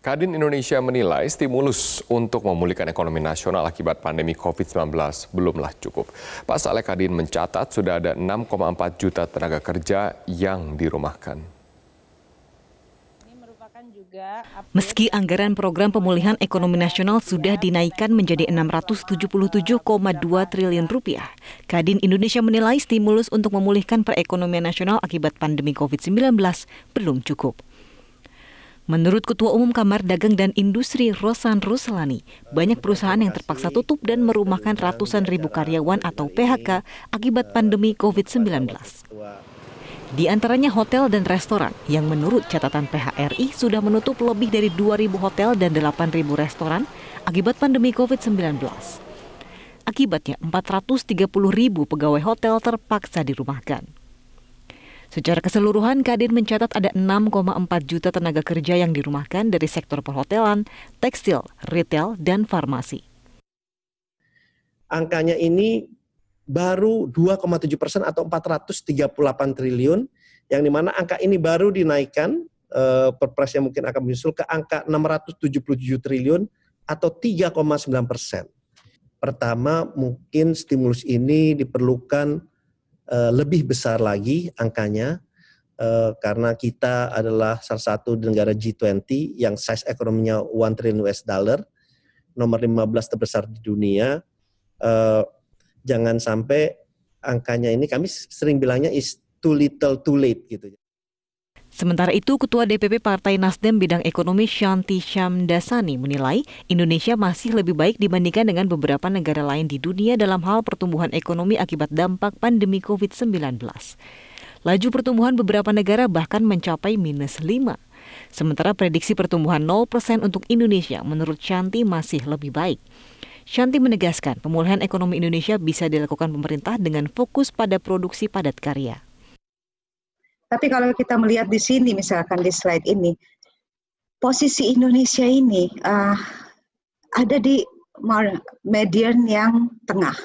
Kadin Indonesia menilai stimulus untuk memulihkan ekonomi nasional akibat pandemi COVID-19 belumlah cukup. Pasalnya Kadin mencatat sudah ada 6,4 juta tenaga kerja yang dirumahkan. Meski anggaran program pemulihan ekonomi nasional sudah dinaikkan menjadi 677,2 triliun rupiah, Kadin Indonesia menilai stimulus untuk memulihkan perekonomian nasional akibat pandemi COVID-19 belum cukup. Menurut Ketua Umum Kamar Dagang dan Industri Rosan Ruslani, banyak perusahaan yang terpaksa tutup dan merumahkan ratusan ribu karyawan atau PHK akibat pandemi COVID-19. Di antaranya hotel dan restoran yang menurut catatan PHRI sudah menutup lebih dari 2.000 hotel dan 8.000 restoran akibat pandemi COVID-19. Akibatnya 430.000 pegawai hotel terpaksa dirumahkan. Secara keseluruhan, Kadin mencatat ada 6,4 juta tenaga kerja yang dirumahkan dari sektor perhotelan, tekstil, retail, dan farmasi. Angkanya ini baru 2,7% atau 438 triliun, yang dimana angka ini baru dinaikkan, perpresnya mungkin akan menyusul ke angka 677 triliun atau 3,9%. Pertama, mungkin stimulus ini diperlukan lebih besar lagi angkanya, karena kita adalah salah satu negara G20 yang size ekonominya 1 triliun US dollar, nomor 15 terbesar di dunia. Jangan sampai angkanya ini, kami sering bilangnya is too little too late gitu. Sementara itu, Ketua DPP Partai Nasdem bidang ekonomi Shanti Syamdasani menilai Indonesia masih lebih baik dibandingkan dengan beberapa negara lain di dunia dalam hal pertumbuhan ekonomi akibat dampak pandemi COVID-19. Laju pertumbuhan beberapa negara bahkan mencapai -5. Sementara prediksi pertumbuhan 0% untuk Indonesia menurut Shanti masih lebih baik. Shanti menegaskan pemulihan ekonomi Indonesia bisa dilakukan pemerintah dengan fokus pada produksi padat karya. Tapi kalau kita melihat di sini, misalkan di slide ini, posisi Indonesia ini ada di median yang tengah.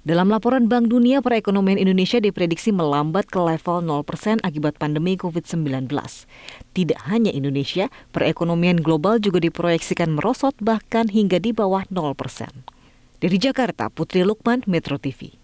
Dalam laporan Bank Dunia, perekonomian Indonesia diprediksi melambat ke level 0% akibat pandemi COVID-19. Tidak hanya Indonesia, perekonomian global juga diproyeksikan merosot bahkan hingga di bawah 0%. Dari Jakarta, Putri Lukman, Metro TV.